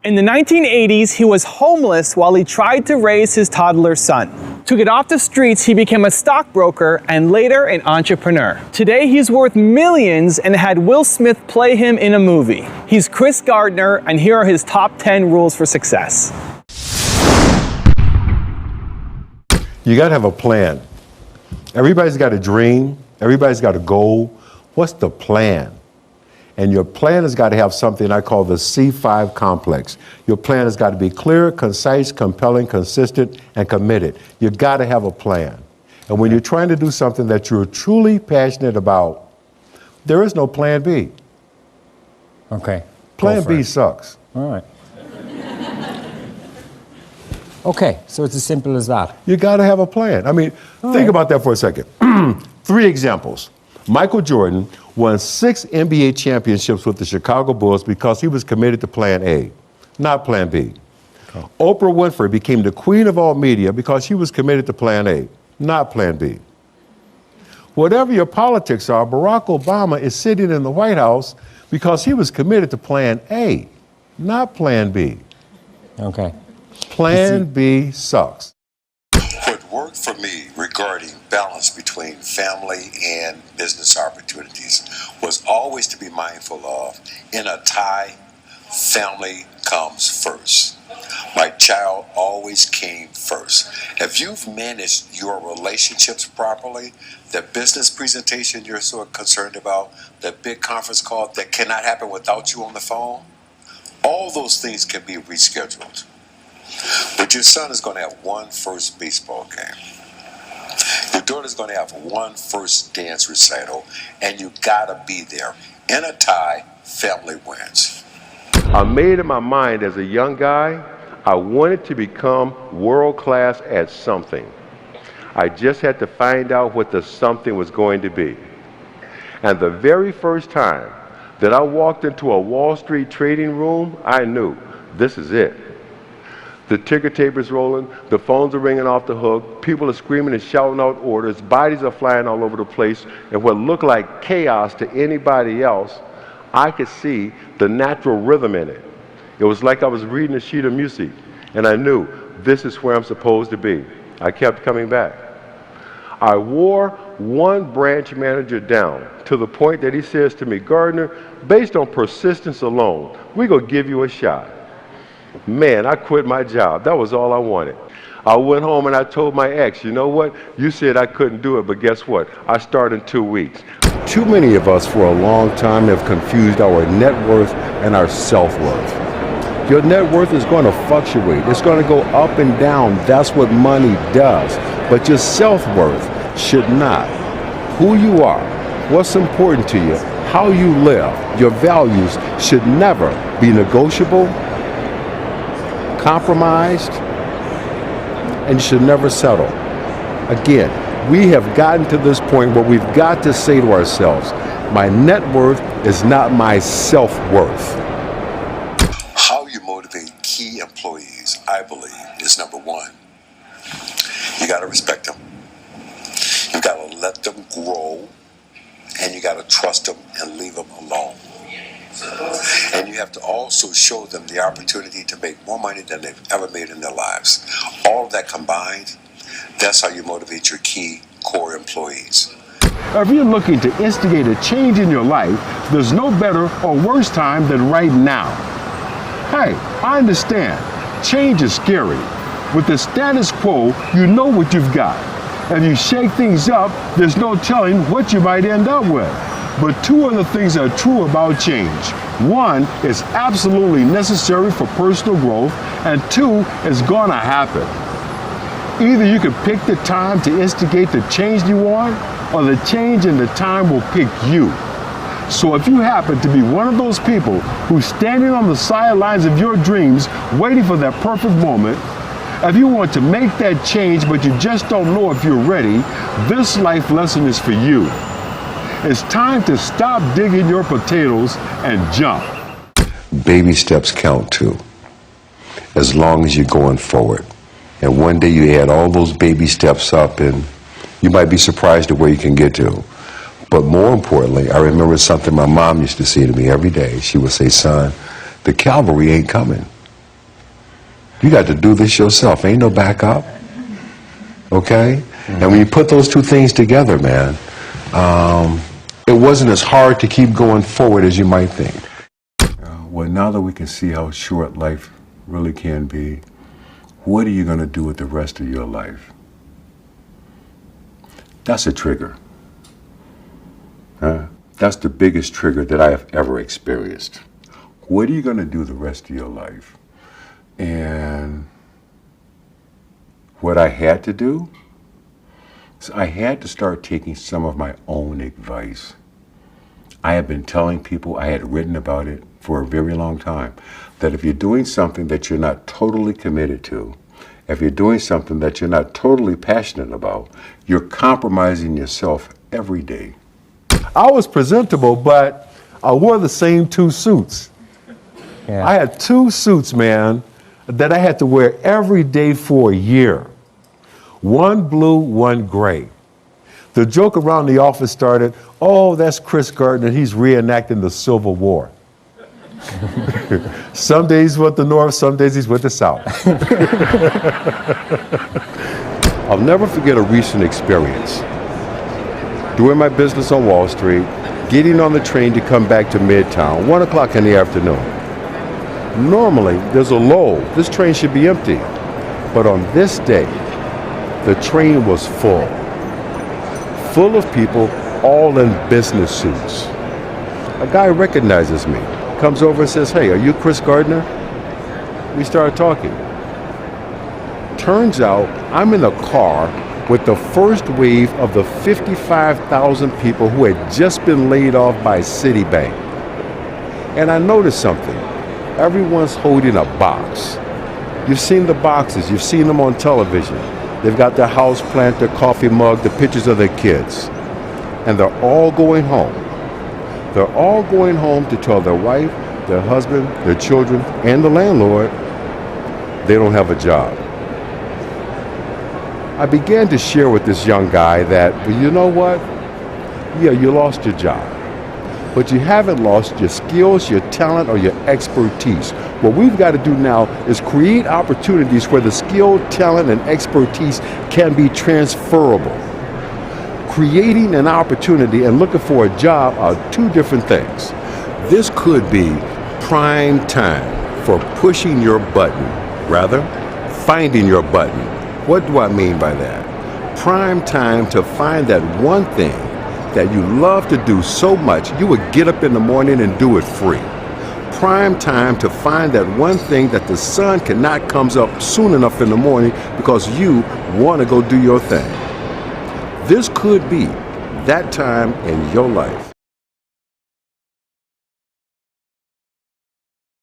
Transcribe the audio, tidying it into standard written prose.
In the 1980s, he was homeless while he tried to raise his toddler son. To get off the streets, he became a stockbroker and later an entrepreneur. Today, he's worth millions and had Will Smith play him in a movie. He's Chris Gardner, and here are his top 10 rules for success. You gotta have a plan. Everybody's got a dream. Everybody's got a goal. What's the plan? And your plan has got to have something I call the C5 complex. Your plan has got to be clear, concise, compelling, consistent, and committed. You got to have a plan. And when you're trying to do something that you're truly passionate about, there is no plan B. Okay. Plan B sucks. All right. Okay, so it's as simple as that. You got to have a plan. I mean, think about that for a second. 3 examples. Michael Jordan won 6 NBA championships with the Chicago Bulls because he was committed to plan A, not plan B. Okay. Oprah Winfrey became the queen of all media because she was committed to plan A, not plan B. Whatever your politics are, Barack Obama is sitting in the White House because he was committed to plan A, not plan B. Okay. Plan B sucks. What worked for me regarding balance between family and business opportunities was always to be mindful of, in a tie, family comes first. My child always came first. If you've managed your relationships properly, the business presentation you're so concerned about, the big conference call that cannot happen without you on the phone, all those things can be rescheduled. But your son is going to have one first baseball game. Your daughter's going to have one first dance recital, and you gotta be there. In a tie, family wins. I made in my mind as a young guy, I wanted to become world class at something. I just had to find out what the something was going to be. And the very first time that I walked into a Wall Street trading room, I knew this is it. The ticker tape is rolling, the phones are ringing off the hook, people are screaming and shouting out orders, bodies are flying all over the place, and what looked like chaos to anybody else, I could see the natural rhythm in it. It was like I was reading a sheet of music, and I knew this is where I'm supposed to be. I kept coming back. I wore one branch manager down to the point that he says to me, Gardner, based on persistence alone, we're gonna give you a shot. Man, I quit my job. That was all I wanted. I went home and I told my ex, you know what? You said I couldn't do it, but guess what? I start in 2 weeks. Too many of us for a long time have confused our net worth and our self-worth. Your net worth is going to fluctuate. It's going to go up and down. That's what money does. But your self-worth should not. Who you are, what's important to you, how you live, your values should never be negotiable, compromised, and should never settle. Again, we have gotten to this point where we've got to say to ourselves, my net worth is not my self-worth. How you motivate key employees, I believe, is number 1. You got to respect them. You got to let them grow, and you got to trust them and leave them alone. And you have to also show them the opportunity to make more money than they've ever made in their lives. All of that combined, that's how you motivate your key core employees. If you're looking to instigate a change in your life, there's no better or worse time than right now. Hey, I understand. Change is scary. With the status quo, you know what you've got. If you shake things up, there's no telling what you might end up with. But 2 other things are true about change. 1, it's absolutely necessary for personal growth, and 2, it's gonna happen. Either you can pick the time to instigate the change you want, or the change and the time will pick you. So if you happen to be one of those people who's standing on the sidelines of your dreams, waiting for that perfect moment, if you want to make that change but you just don't know if you're ready, this life lesson is for you. It's time to stop digging your potatoes and jump. Baby steps count too, as long as you're going forward. And one day you add all those baby steps up and you might be surprised at where you can get to. But more importantly, I remember something my mom used to say to me every day. She would say, son, the cavalry ain't coming. You got to do this yourself. Ain't no backup. Okay? And when you put those two things together, man, it wasn't as hard to keep going forward as you might think. Well, now that we can see how short life really can be, what are you going to do with the rest of your life? That's a trigger. That's the biggest trigger that I have ever experienced. What are you going to do the rest of your life? And what I had to do is I had to start taking some of my own advice. I have been telling people, I had written about it for a very long time, that if you're doing something that you're not totally committed to, if you're doing something that you're not totally passionate about, you're compromising yourself every day. I was presentable, but I wore the same two suits. Yeah. I had two suits, man, that I had to wear every day for a year. One blue, one gray. The joke around the office started, oh, that's Chris Gardner, he's reenacting the Civil War. Some days he's with the North, some days he's with the South. I'll never forget a recent experience. Doing my business on Wall Street, getting on the train to come back to Midtown, 1 o'clock in the afternoon. Normally, there's a lull. This train should be empty. But on this day, the train was full. Full of people, all in business suits. A guy recognizes me, comes over and says, hey, are you Chris Gardner? We started talking. Turns out I'm in a car with the first wave of the 55,000 people who had just been laid off by Citibank. And I noticed something. Everyone's holding a box. You've seen the boxes, you've seen them on television. They've got their house plant, their coffee mug, the pictures of their kids. And they're all going home. They're all going home to tell their wife, their husband, their children, and the landlord they don't have a job. I began to share with this young guy that, well, you know what? Yeah, you lost your job, but you haven't lost your skills, your talent, or your expertise. What we've got to do now is create opportunities where the skill, talent, and expertise can be transferable. Creating an opportunity and looking for a job are two different things. This could be prime time for pushing your button, rather, finding your button. What do I mean by that? Prime time to find that one thing that you love to do so much you would get up in the morning and do it free. Prime time to find that one thing that the sun cannot comes up soon enough in the morning because you want to go do your thing. This could be that time in your life.